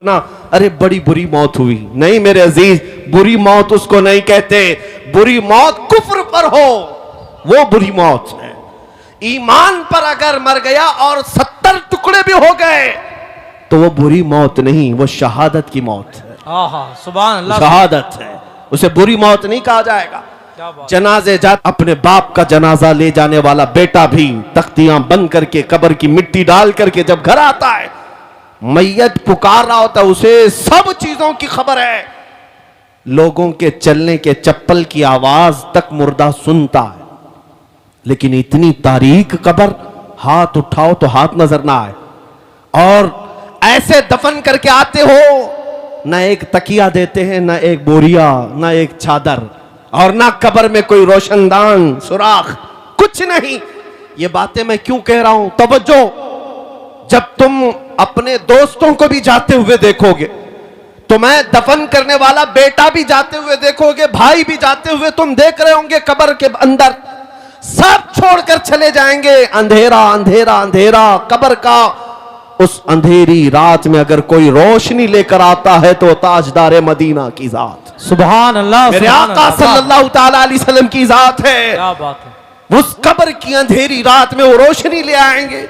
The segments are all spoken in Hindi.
ना अरे बड़ी बुरी मौत हुई, नहीं मेरे अजीज, बुरी मौत उसको नहीं कहते। बुरी मौत कुफ्र पर हो वो बुरी मौत है। ईमान पर अगर मर गया और 70 टुकड़े भी हो गए तो वो बुरी मौत नहीं, वो शहादत की मौत है। सुभान अल्लाह, शहादत है, उसे बुरी मौत नहीं कहा जाएगा। जनाजे जा अपने बाप का जनाजा ले जाने वाला बेटा भी तख्तियां बंद करके कब्र की मिट्टी डाल करके जब घर आता है, मैयत पुकार रहा होता है, उसे सब चीजों की खबर है। लोगों के चलने के चप्पल की आवाज तक मुर्दा सुनता है, लेकिन इतनी तारीक कब्र, हाथ उठाओ तो हाथ नजर ना आए। और ऐसे दफन करके आते हो, ना एक तकिया देते हैं, ना एक बोरिया, ना एक चादर, और ना कब्र में कोई रोशनदान सुराख, कुछ नहीं। ये बातें मैं क्यों कह रहा हूं, तवज्जो। जब तुम अपने दोस्तों को भी जाते हुए देखोगे, तुम्हें दफन करने वाला बेटा भी जाते हुए देखोगे, भाई भी जाते हुए तुम देख रहे होंगे, कब्र के अंदर सब छोड़कर चले जाएंगे। अंधेरा अंधेरा अंधेरा कब्र का। उस अंधेरी रात में अगर कोई रोशनी लेकर आता है तो ताजदार मदीना की जात, सुभान अल्लाह, मेरे आका सल्लल्लाहु ताला अलैहि वसल्लम की जात है। क्या बात है। उस कब्र की अंधेरी रात में वो रोशनी ले आएंगे।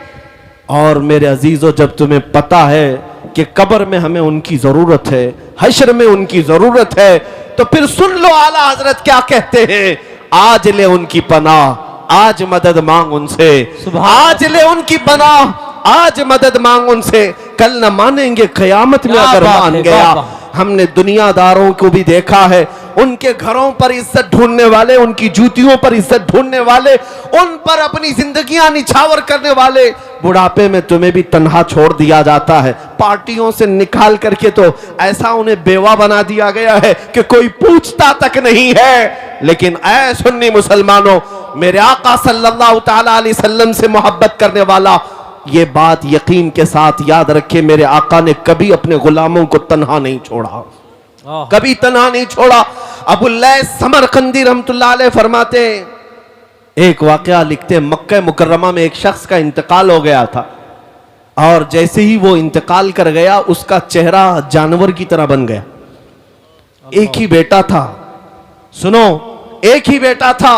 और मेरे अजीजों, जब तुम्हें पता है कि कब्र में हमें उनकी जरूरत है, हश्र में उनकी जरूरत है, तो फिर सुन लो आला हजरत क्या कहते हैं, आज ले उनकी पनाह, आज मदद मांग उनसे, आज ले उनकी पनाह, आज मदद मांग उनसे, कल न मानेंगे कयामत में अगर मान गया। हमने दुनियादारों को भी देखा है, उनके घरों पर इज्जत ढूंढने वाले, उनकी जूतियों पर इज्जत ढूंढने वाले, उन पर अपनी जिंदगियां निछावर करने वाले, बुढ़ापे में तुम्हें भी तन्हा छोड़ दिया जाता है। पार्टियों से निकाल करके तो ऐसा उन्हें बेवा बना दिया गया है कि कोई पूछता तक नहीं है। लेकिन ऐ सुन्नी मुसलमानों, मेरे आका सल्लल्लाहु ताला अलैहि वसल्लम से मोहब्बत करने वाला ये बात यकीन के साथ याद रखे, मेरे आका ने कभी अपने गुलामों को तन्हा नहीं छोड़ा, कभी तन्हा नहीं छोड़ा। अबुल्लैस समरकंदी रहमतुल्लाह अलैह फरमाते, एक वाकया लिखते, मक्का मुकर्रमा में एक शख्स का इंतकाल हो गया था, और जैसे ही वो इंतकाल कर गया उसका चेहरा जानवर की तरह बन गया। एक ही बेटा था, सुनो, एक ही बेटा था,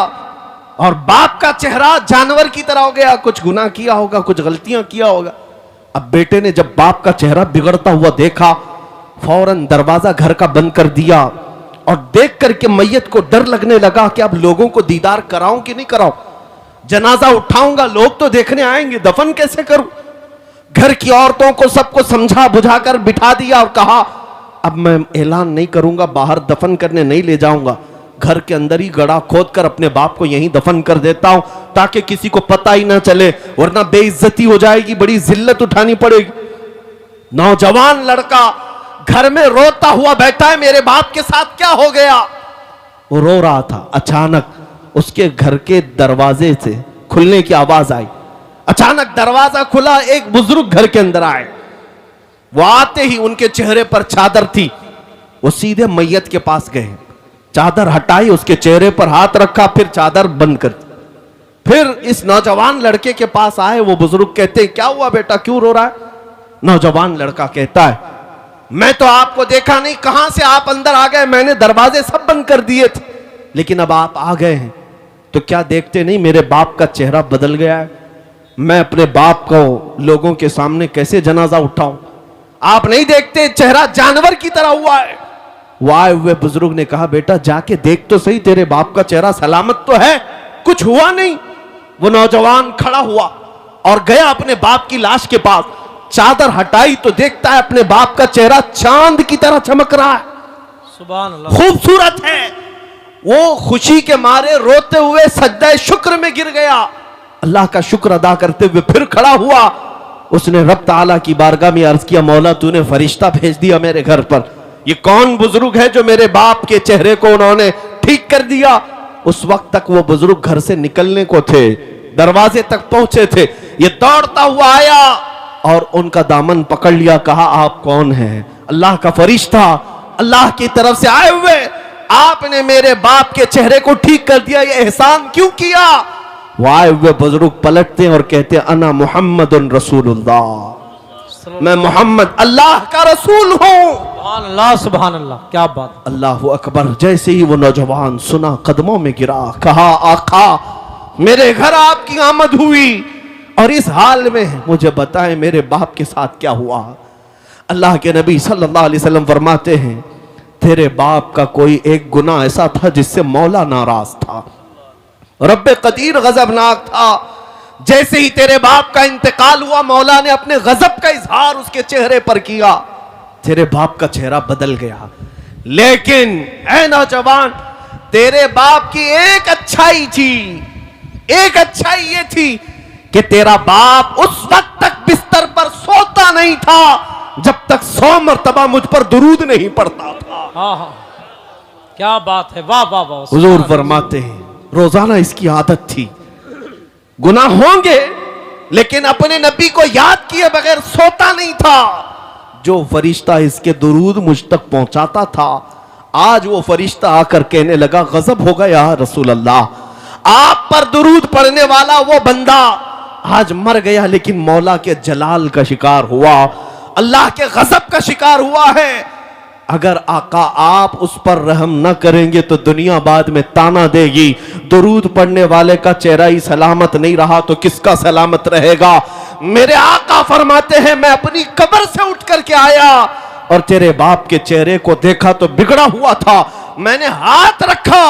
और बाप का चेहरा जानवर की तरह हो गया। कुछ गुनाह किया होगा, कुछ गलतियां किया होगा। अब बेटे ने जब बाप का चेहरा बिगड़ता हुआ देखा, फौरन दरवाजा घर का बंद कर दिया, और देख करके मैयत को डर लगने लगा कि अब लोगों को दीदार कराऊं कि नहीं कराऊं, जनाजा उठाऊंगा, लोग तो देखने आएंगे, दफन कैसे करूं। घर की औरतों को सबको समझा बुझाकर बिठा दिया और कहा अब मैं ऐलान नहीं करूंगा, बाहर दफन करने नहीं ले जाऊंगा, घर के अंदर ही गड़ा खोद कर अपने बाप को यहीं दफन कर देता हूं, ताकि किसी को पता ही ना चले, वरना बेइज्जती हो जाएगी, बड़ी जिल्लत उठानी पड़ेगी। नौजवान लड़का घर में रोता हुआ बैठा है, मेरे बाप के साथ क्या हो गया। वो रो रहा था, अचानक उसके घर के दरवाजे से खुलने की आवाज आई। अचानक दरवाजा खुला, एक बुजुर्ग घर के अंदर आए। वो आते ही उनके चेहरे पर चादर थी, वो सीधे मैयत के पास गए, चादर हटाई, उसके चेहरे पर हाथ रखा, फिर चादर बंद कर दी। फिर इस नौजवान लड़के के पास आए। वो बुजुर्ग कहते हैं क्या हुआ बेटा, क्यों रो रहा है। नौजवान लड़का कहता है मैं तो आपको देखा नहीं, कहां से आप अंदर आ गए, मैंने दरवाजे सब बंद कर दिए थे, लेकिन अब आप आ गए हैं तो क्या देखते नहीं मेरे बाप का चेहरा बदल गया है। मैं अपने बाप को लोगों के सामने कैसे जनाजा उठाऊं, आप नहीं देखते चेहरा जानवर की तरह हुआ है। वाह हुए बुजुर्ग ने कहा बेटा जाके देख तो सही, तेरे बाप का चेहरा सलामत तो है, कुछ हुआ नहीं। वो नौजवान खड़ा हुआ और गया अपने बाप की लाश के पास, चादर हटाई तो देखता है अपने बाप का चेहरा चांद की तरह चमक रहा है, सुभान अल्लाह, खूबसूरत है। वो खुशी के मारे रोते हुए सज्जे शुक्र में गिर गया, अल्लाह का शुक्र अदा करते हुए फिर खड़ा हुआ। उसने रब ताला की बारगाह में अर्ज किया मौला तूने फरिश्ता भेज दिया मेरे घर पर, ये कौन बुजुर्ग है जो मेरे बाप के चेहरे को उन्होंने ठीक कर दिया। उस वक्त तक वो बुजुर्ग घर से निकलने को थे, दरवाजे तक पहुंचे थे। ये दौड़ता हुआ आया और उनका दामन पकड़ लिया, कहा आप कौन हैं। अल्लाह का फरिश्ता, अल्लाह की तरफ से आए हुए, आपने मेरे बाप के चेहरे को ठीक कर दिया, ये एहसान क्यों किया। वो आए हुए बुजुर्ग पलटते और कहते अना मुहम्मदुन रसूलुल्लाह, मैं मोहम्मद अल्लाह का रसूल हूँ। सुभान अल्लाह, सुभान अल्लाह, क्या बात। अल्लाह अकबर। जैसे ही वो नौजवान सुना, कदमों में गिरा, कहा आका मेरे घर आपकी आमद हुई और इस हाल में मुझे बताएं मेरे बाप के साथ क्या हुआ। अल्लाह के नबी सल्लल्लाहु अलैहि वसल्लम फरमाते हैं तेरे बाप का कोई एक गुनाह ऐसा था जिससे मौला नाराज था, रब्बे कदीर गजबनाक था। जैसे ही तेरे बाप का इंतकाल हुआ, मौला ने अपने गजब का इजहार उसके चेहरे पर किया, तेरे बाप का चेहरा बदल गया। लेकिन ऐ नौजवान, तेरे बाप की एक अच्छाई थी, एक अच्छाई ये थी कि तेरा बाप उस वक्त तक बिस्तर पर सोता नहीं था जब तक 100 मरतबा मुझ पर दुरूद नहीं पड़ता था। हाँ हाँ, क्या बात है, वाह वाह वाह। हुजूर फरमाते हैं रोजाना इसकी आदत थी, गुनाह होंगे लेकिन अपने नबी को याद किए बगैर सोता नहीं था। जो फरिश्ता इसके दुरूद मुझ तक पहुंचाता था, आज वो फरिश्ता आकर कहने लगा गजब हो गया रसूल अल्लाह, आप पर दुरूद पढ़ने वाला वो बंदा आज मर गया लेकिन मौला के जलाल का शिकार हुआ, अल्लाह के गजब का शिकार हुआ है। अगर आका आप उस पर रहम न करेंगे तो दुनिया बाद में ताना देगी, दुरूद पढ़ने वाले का चेहरा ही सलामत नहीं रहा तो किसका सलामत रहेगा। मेरे आका फरमाते हैं मैं अपनी कब्र से उठ करके आया और तेरे बाप के चेहरे को देखा तो बिगड़ा हुआ था, मैंने हाथ रखा,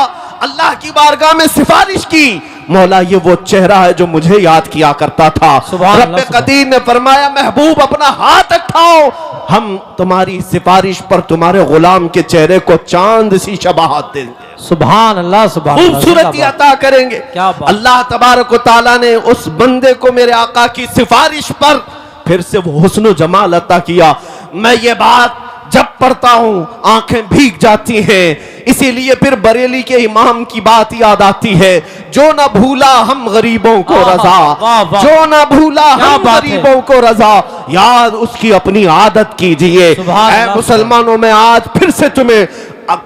अल्लाह की बारगाह में सिफारिश की, मौला ये वो चेहरा है जो मुझे याद किया करता था। रब्बे कदीर ने फरमाया महबूब अपना हाथ उठाओ, हम तुम्हारी सिफारिश पर तुम्हारे गुलाम के चेहरे को चांद सी शबाहत देंगे। सुभान अल्लाह, सुभान अल्लाह, खूबसूरती अता करेंगे। क्या बात। अल्लाह तबारक व तआला ने उस बंदे को मेरे आका की सिफारिश पर फिर से वो हुस्न जमाल अता किया। मैं ये बात जब पढ़ता हूं आंखें भीग जाती हैं, इसीलिए फिर बरेली के इमाम की बात याद आती है, जो ना भूला हम गरीबों को रजा, जो ना भूला हम गरीबों को रजा, याद उसकी अपनी आदत कीजिए। ऐ मुसलमानों, में आज फिर से तुम्हें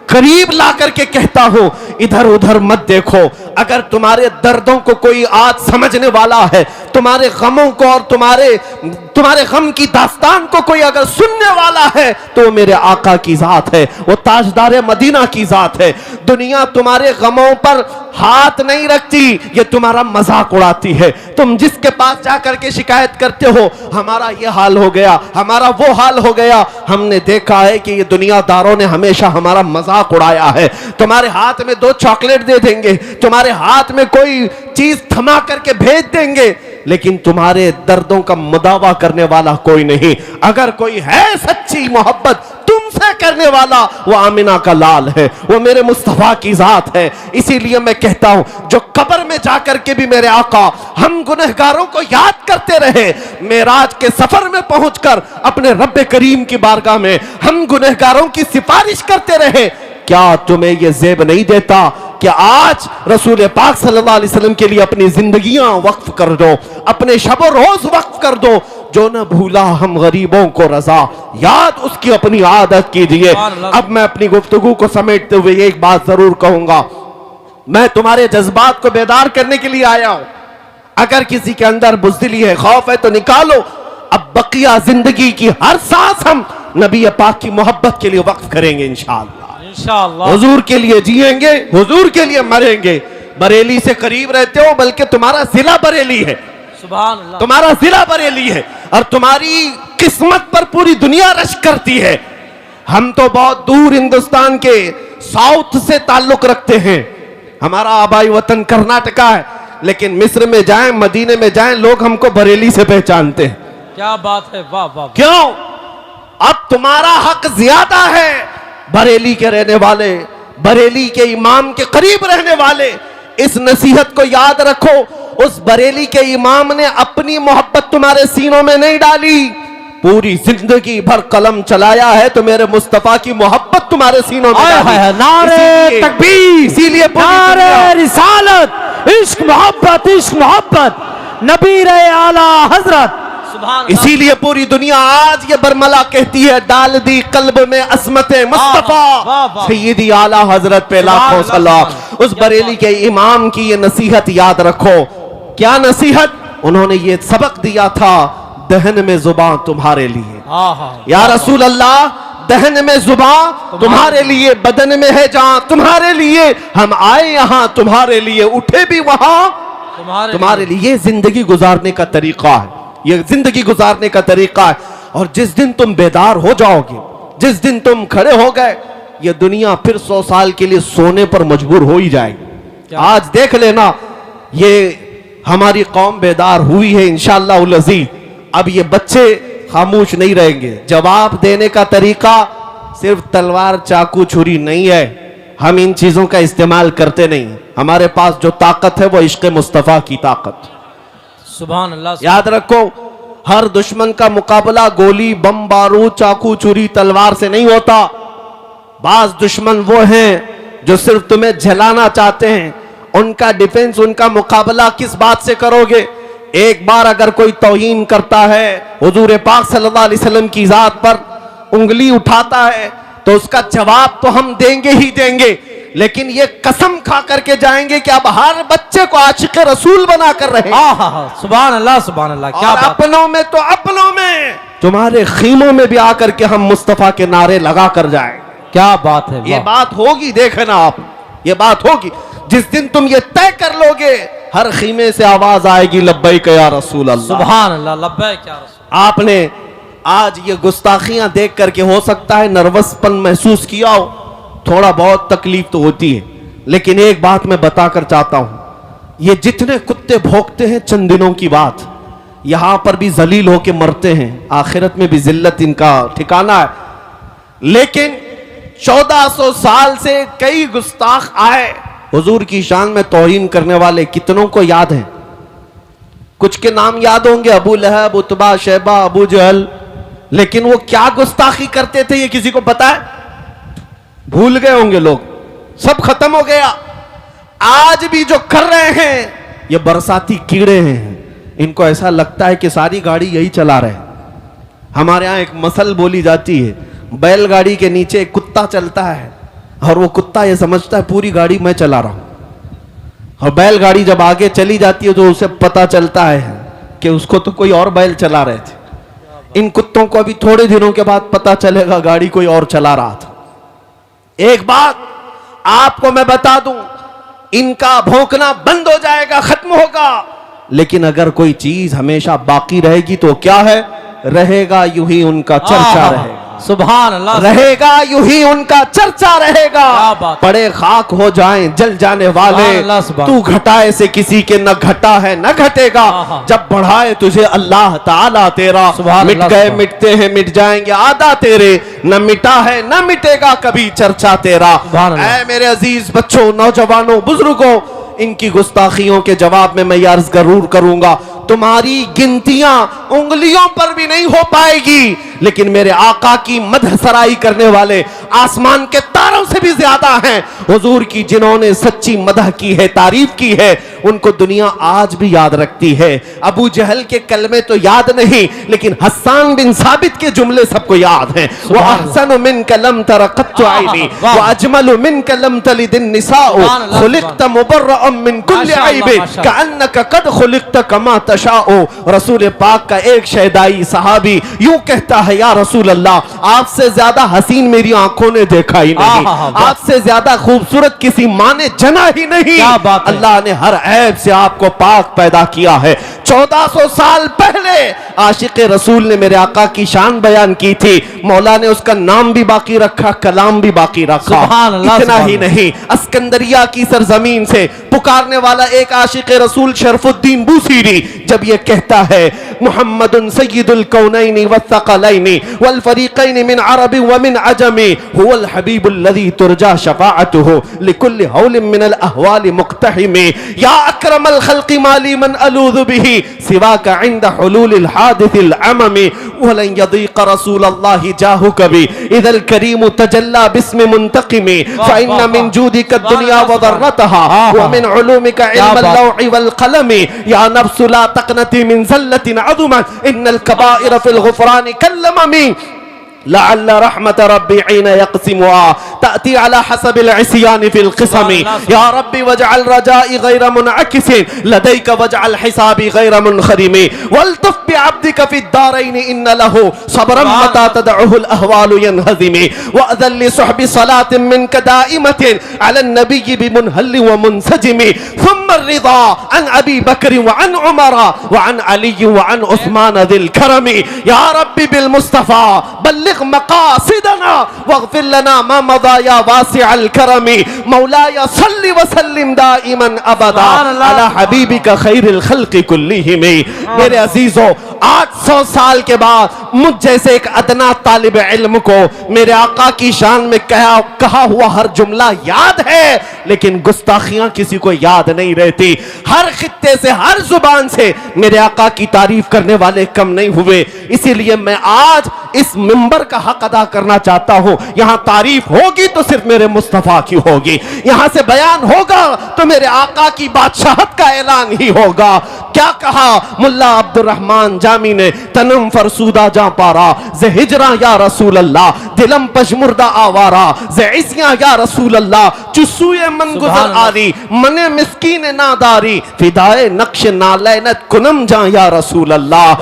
करीब ला करके कहता हूं इधर उधर मत देखो। अगर तुम्हारे दर्दों को कोई आज समझने वाला है, तुम्हारे गमों को और तुम्हारे गम की दास्तान को कोई अगर सुनने वाला है तो मेरे आका की जात है, वो ताजदार मदीना की जात है। दुनिया तुम्हारे गमों पर हाथ नहीं रखती, ये तुम्हारा मजाक उड़ाती है। तुम जिसके पास जाकर के शिकायत करते हो हमारा ये हाल हो गया, हमारा वो हाल हो गया, हमने देखा है कि ये दुनियादारों ने हमेशा हमारा मजाक उड़ाया है। तुम्हारे हाथ में 2 चॉकलेट दे देंगे, तुम्हारे हाथ में कोई चीज थमा करके भेज देंगे, लेकिन तुम्हारे दर्दों का मुदावा करने वाला कोई नहीं। अगर कोई है सच्ची मोहब्बत तुमसे करने वाला, वो आमिना का लाल है, वो मेरे मुस्तफा की जात है। इसीलिए मैं कहता हूं जो कब्र में जाकर के भी मेरे आका हम गुनहगारों को याद करते रहे, मेराज के सफर में पहुंचकर अपने रब्बे करीम की बारगाह में हम गुनहगारों की सिफारिश करते रहे, क्या तुम्हें यह जेब नहीं देता कि आज रसूल पाक सल्लल्लाहु अलैहि वसल्लम के लिए अपनी जिंदगियां वक्फ कर दो, अपने शब रोज वक्फ कर दो। जो न भूला हम गरीबों को रजा, याद उसकी अपनी आदत कीजिए। अब मैं अपनी गुफ्तगू को समेटते हुए एक बात जरूर कहूंगा, मैं तुम्हारे जज्बात को बेदार करने के लिए आया हूं। अगर किसी के अंदर बुज़दिली है, खौफ है तो निकालो। अब बकिया जिंदगी की हर सांस हम नबी पाक की मोहब्बत के लिए वक्फ करेंगे इंशाअल्लाह। इंशाअल्लाह हुजूर के लिए जिएंगे, हुजूर के लिए मरेंगे। बरेली से करीब रहते हो, बल्कि तुम्हारा जिला बरेली है, सुभान अल्लाह, तुम्हारा जिला बरेली है और तुम्हारी किस्मत पर पूरी दुनिया रश करती है। हम तो बहुत दूर हिंदुस्तान के साउथ से ताल्लुक रखते हैं, हमारा आबाई वतन कर्नाटका है, लेकिन मिस्र में जाएं, मदीने में जाएं, लोग हमको बरेली से पहचानते हैं। क्या बात है, वाह वाह। क्यों? अब तुम्हारा हक ज्यादा है। बरेली के रहने वाले, बरेली के इमाम के करीब रहने वाले, इस नसीहत को याद रखो, उस बरेली के इमाम ने अपनी मोहब्बत तुम्हारे सीनों में नहीं डाली, पूरी जिंदगी भर कलम चलाया है तो मेरे मुस्तफा की मोहब्बत तुम्हारे सीनों में डाली। नारे तकबीर, इसीलिए नारे रिसालत, इश्क मोहब्बत, नबी रहे आला हजरत, इसीलिए पूरी दुनिया आज ये बरमला कहती है, डाल दी कल्ब में असमत मुस्तफा सैयदी आला हजरत पे लाखों सलाम। उस बरेली के इमाम की ये नसीहत याद रखो। क्या नसीहत? उन्होंने ये सबक दिया था, दहन में जुबान तुम्हारे लिए। हाँ हाँ या रसूल अल्लाह, दहन में जुबान तुम्हारे लिए, बदन में है जान तुम्हारे लिए, हम आए यहाँ तुम्हारे लिए, उठे भी वहां तुम्हारे लिए। ये जिंदगी गुजारने का तरीका है, ये जिंदगी गुजारने का तरीका है। और जिस दिन तुम बेदार हो जाओगे, जिस दिन तुम खड़े हो गए, ये दुनिया फिर 100 साल के लिए सोने पर मजबूर हो ही जाएगी। आज देख लेना, ये हमारी कौम बेदार हुई है इंशाअल्लाह उल अज़ीज़। अब ये बच्चे खामोश नहीं रहेंगे। जवाब देने का तरीका सिर्फ तलवार चाकू छुरी नहीं है, हम इन चीजों का इस्तेमाल करते नहीं। हमारे पास जो ताकत है वो इश्क़ मुस्तफ़ा की ताकत। सुभान अल्लाह। याद रखो, हर दुश्मन का मुकाबला गोली बम बारूद चाकू छुरी तलवार से नहीं होता। बाज दुश्मन वो हैं जो सिर्फ तुम्हें जलाना चाहते हैं, उनका डिफेंस, उनका मुकाबला किस बात से करोगे? एक बार अगर कोई तौहीन करता है, हुजूर पाक सल्लल्लाहु अलैहि वसल्लम की जात पर उंगली उठाता है, तो उसका जवाब तो हम देंगे ही देंगे, लेकिन ये कसम खा करके जाएंगे कि अब हर बच्चे को आशिक रसूल बना कर रहे हैं। सुभान अल्लाह सुभान अल्लाह। क्या बात। अपनों में तो अपनों में, तुम्हारे खीमों में भी आकर के हम मुस्तफा के नारे लगा कर जाए। क्या बात है। ये बात होगी, देखना आप, ये बात होगी। जिस दिन तुम ये तय कर लोगे, हर खीमे से आवाज आएगी लब्बैक या रसूल अल्लाह। सुभान अल्लाह, लब्बैक या रसूल। आपने आज ये गुस्ताखियां देख करके हो सकता है नर्वसपन महसूस किया हो, थोड़ा बहुत तकलीफ तो होती है, लेकिन एक बात मैं बताकर चाहता हूं, ये जितने कुत्ते भौंकते हैं चंद दिनों की बात, यहां पर भी जलील होके मरते हैं, आखिरत में भी जिल्लत इनका ठिकाना है। लेकिन 1400 साल से कई गुस्ताख आए, हुजूर की शान में तौहीन करने वाले कितनों को याद है? कुछ के नाम याद होंगे, अबू लहब, उतबा, शैबा, अबू जहल, लेकिन वो क्या गुस्ताखी करते थे ये किसी को पता है? भूल गए होंगे लोग, सब खत्म हो गया। आज भी जो कर रहे हैं ये बरसाती कीड़े हैं, इनको ऐसा लगता है कि सारी गाड़ी यही चला रहे हैं। हमारे यहां एक मसल बोली जाती है, बैलगाड़ी के नीचे एक कुत्ता चलता है और वो कुत्ता ये समझता है पूरी गाड़ी मैं चला रहा हूं, और बैलगाड़ी जब आगे चली जाती है तो उसे पता चलता है कि उसको तो कोई और बैल चला रहे थे। इन कुत्तों को अभी थोड़े दिनों के बाद पता चलेगा गाड़ी कोई और चला रहा था। एक बात आपको मैं बता दूं, इनका भौंकना बंद हो जाएगा, खत्म होगा, लेकिन अगर कोई चीज हमेशा बाकी रहेगी तो क्या है? रहेगा यूं ही उनका चर्चा रहेगा। सुभान अल्लाह। रहेगा यूं ही उनका चर्चा रहेगा। पड़े खाक हो जाएं जल जाने वाले, तू घटाए से किसी के न घटा है न घटेगा, जब बढ़ाए तुझे अल्लाह ताला तेरा, मिट गए मिटते हैं मिट जाएंगे आदा तेरे, न मिटा है न मिटेगा कभी चर्चा तेरा। ऐ मेरे अजीज बच्चों, नौजवानों, बुजुर्गों, इनकी गुस्ताखियों के जवाब में मैं ये अर्ज जरूर करूंगा, तुम्हारी गिनतियां उंगलियों पर भी नहीं हो पाएगी, लेकिन मेरे आका की मदह सराई करने वाले आसमान के तारों से भी ज्यादा हैं। हुजूर की जिन्होंने सच्ची मदह की है, तारीफ की है, उनको दुनिया आज भी याद रखती है। अबू जहल के कलमे तो याद नहीं, लेकिन हस्सान बिन साबित के जुमले सबको याद हैं। वो अहसन मिन कलम तरक़त आईनी व अजमल मिन कलम तलिदिन निसाउ खुलिक़त मुबर्रअम मिन कुल्लि ऐब कअन्नका कद खुलिक़त कमा तशाउ। रसूल पाक का एक शहदाई सहाबी यूं कहता है, या रसूल अल्लाह, आपसे ज्यादा हसीन मेरी आंखों ने देखा ही नहीं, आपसे ज्यादा खूबसूरत किसी माँ ने जना ही नहीं। अल्लाह ने हर ऐब से आपको पाक पैदा किया है। 1400 साल पहले आशिक रसूल ने मेरे आका की शान बयान की थी, मौला ने उसका नाम भी बाकी रखा, कलाम भी बाकी रखा। इतना ही नहीं, अस्कंदरिया की सरजमीन से पुकारने वाला एक आशिक रसूल शरफुद्दीन बूसीरी जब ये कहता है, मुहम्मदुन सय्यिदुल कौनैनि वस्सक़लैनि वल फरीक़ैनि मिन अरबि व मिन अजमि हुवल हबीबुल लज़ी तुरजा शफ़ाअतुहु लिकुल्लि हौलिन मिनल अहवालि मुक़्तहिमि या अक्रमल ख़ल्क़ि माली मन अलूज़ु बिही सिवाका इंद हुलूलिल हादिसिल अममि वलन यदीक़ रसूलल्लाहि जाहु कभी इदल करीम तजल्ला बिस्मि मुंतक़िमि फ़इन्न मिन जूदिका दुनिया व ज़र्रतहा व मिन उलूमिका इल्मल लौहि वल क़लमि या नफ्सु ला तक़नती मिन ज़ल्लतिन अज़ुमत इन्नल कबाइर फ़िल ग़ुफ़रानि कल्लममि लअल्ल रहमत रब्बी ईन यक़सिमुहा तअती अला हसबिल इस्यान फिल क़िस्म या रब्बी वजअल रजाई गैर मुनअकिसिन लदैका वजअल हिसाबी गैर मुनखरिमी वल्तुफ बिअब्दिका फिद दारैन इन लहू सब्रन मता तदउहुल अहवालु यनहज़िमी वअज़ल लिसुहबि सलातिन मिनका दाइमतिन अला नबी बिमुनहल्ल व मुनसजिमी थुम्मा रिदा अन अबी बकर व अन उमर व अन अली व अन उस्मान दिल करमी या रब्बी बिल मुस्तफा बल्लिग मकासिदना वगफिर लना मा मदा या वासिअल करमी मौलाया सल्लि व सल्लिम दाइमन अबदा अला हबीबिका खैरिल खल्क़ि कुल्लिहिम। मेरे अजीजों, 800 साल के बाद मुझ जैसे एक अदना तालिब इल्म को मेरे आका की शान में कहा हुआ हर जुमला याद है, लेकिन गुस्ताखियां किसी को याद नहीं रहती। हर खित्ते से, हर जुबान से मेरे आका की तारीफ करने वाले कम नहीं हुए। इसीलिए मैं आज इस मिंबर का हक अदा करना चाहता हूं। यहां तारीफ होगी तो सिर्फ मेरे मुस्तफा की होगी, यहां से बयान होगा तो मेरे आका की बादशाहत का ऐलान ही होगा। क्या कहा मुल्ला अब्दुर्रहमान जामी ने, तनम फरसूदा जा पारा जे हिजरा या रसूल अल्लाह, दिलम पशमुर्दा आवारा जे इसिया या रसूल अल्लाह, चुसूए मन गुजर आरी मने मिस्कीन नादारी, फिदाए नक्श नालैनत कुनम जा या रसूल अल्लाह,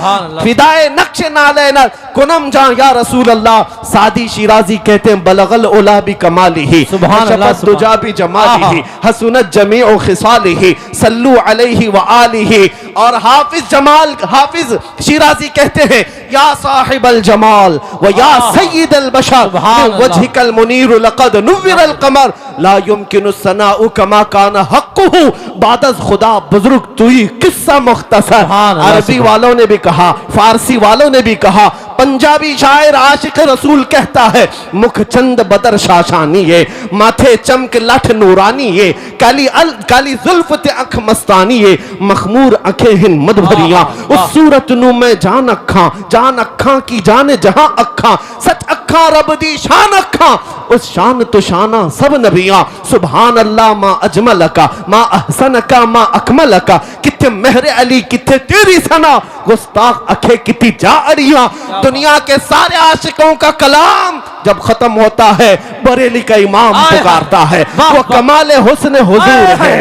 फिदाए नक्श नालैनत कुनम जा या रसूल अल्लाह। सादी शिराजी कहते हैं बलगल उला भी कमालिही शफत दुजा भी जमालिही हसनत जमीउ खिसालिही सल्लू अलैहि व आलिही। और हाफिज शिराजी कहते हैं या साहिबल जमाल व या सय्यिदल बशर वजहिकल मुनीर लक़द नुव्विरल क़मर ला युमकिनु सनाउ कमा काना हक़्क़ुहु बादज़ खुदा बुजुर्ग तुई किस्सा मुख्तसर। अरबी वालों ने भी कहा, फारसी वालों ने भी कहा, पंजाबी शायर आशिक रसूल कहता है मुख चंद बदर शाशानी है, माथे चमक लठ नूरानी है, काली जुल्फ ते अख मस्तानी है, मखमूर अखे हिन मद भरिया, उस सूरत नु मैं जान अखा की जाने जहां अखा, सच अखा रब दी शान अखा, उस शान तो शाना सब नबिया। सुभान अल्लाह मा अजमल का मा अहसन का मा अकमल का, किथे मेहरे अली किथे तेरी सना, गुस्ताख अखे किती जा अड़िया। दुनिया के सारे आशिकों का कलाम जब खत्म होता है बरेली का इमाम पुकारता है, वो कमाल हुस्न हुजूर है,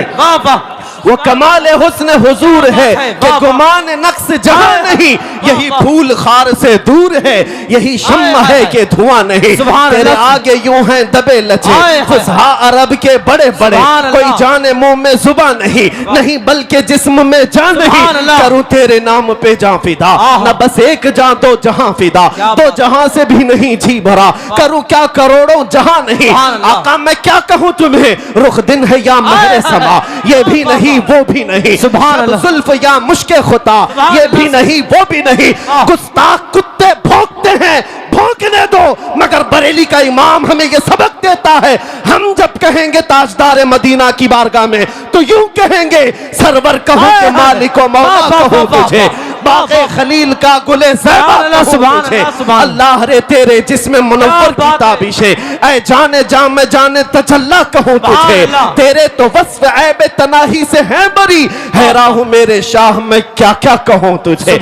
वो कमाल हुस्न हुजूर है कि गुमान नक्स जहां नहीं, यही फूल खार से दूर है, यही शम्मा है कि धुआं नहीं। तेरे आगे यूं हैं दबे लचे फुसहा अरब के बड़े बड़े, कोई जाने मुंह में जुबान नहीं बल्कि जिस्म में जान नहीं, करूं तेरे नाम पे जां फिदा, न बस एक जां दो जहां फिदा, दो जहां से भी नहीं जी भरा, करूं क्या करोड़ों जहां नहीं। आका मैं क्या कहूं तुम्हें, रुख दिन है या महरे समा, ये भी नहीं वो भी नहीं, जुल्फ या मुश्के खुदा, ये भी नहीं वो भी नहीं। गुस्ताख कुत्ते भौंकते हैं, भौंकने दो, मगर बरेली का इमाम हमें ये सबक देता है, हम जब कहेंगे ताजदार मदीना की बारगाह में तो यूं कहेंगे सरवर कहो के मालिक व मौला कहो तुझे, बाग़े खलील का गुले ज़ैबा कहो तुझे, अल्लाह रे तेरे जिस्म मुनव्वर की ताबिशे, ऐ जाने जाम जाने तजल्ला कहूं तुझे, तेरे तो वस्फ ऐब तनाही से है बरी, हैरान हूं मेरे शाह मैं क्या क्या कहूं तुझे।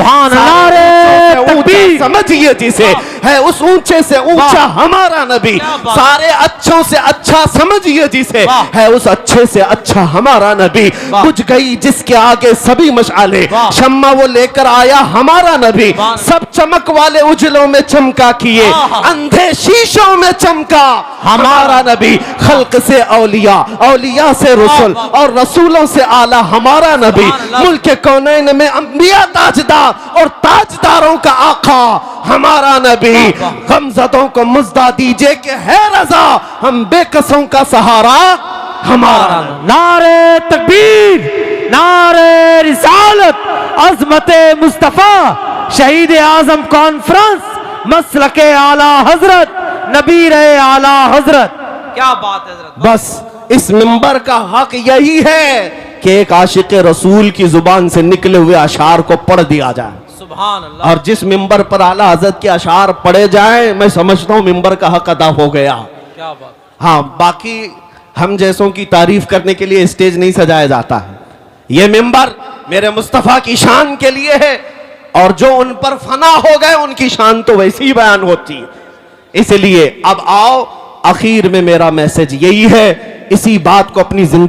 समझिए जिसे है उस ऊंचे से ऊंचा हमारा नबी, सारे अच्छों से अच्छा समझिए जिसे है उस अच्छे से अच्छा हमारा नबी। बुझ गई जिसके आगे सभी मशाले, शम्मा वो लेकर आया हमारा नबी, सब चमक वाले उजलों में चमका किए, अंधे शीशों में चमका हमारा नबी। खल्क से औलिया, औलिया से रसूल और रसूलों से आला हमारा नबी, मुल्क कौनैन में अंबिया ताजदार और ताजदारों का आका हमारा नबी। गमज़दों को मुज़्दा दीजिए कि है रज़ा, हम बेकसों का सहारा हमारा। नारे तकबीर, नारे रिसालत, अज़मते मुस्तफ़ा, शहीद आज़म कॉन्फ्रेंस, मसलके आला हजरत, नबी रहे आला हजरत। क्या बात है हजरत। बस इस मिंबर का हक यही है कि एक आशिक रसूल की जुबान से निकले हुए अशार को पढ़ दिया जाए। सुभान अल्लाह। और जिस मिंबर पर आला हजरत के अशार पढ़े जाए, मैं समझता हूं मिंबर का हक अदा हो गया। क्या बात। हाँ, बाकी हम जैसों की तारीफ करने के लिए स्टेज नहीं सजाया जाता है, ये मिंबर मेरे मुस्तफा की शान के लिए है, और जो उन पर फना हो गए उनकी शान तो वैसी ही बयान होती है। इसलिए अब आओ आखिर में मेरा मैसेज यही है, इसी बात को अपनी जिंदगी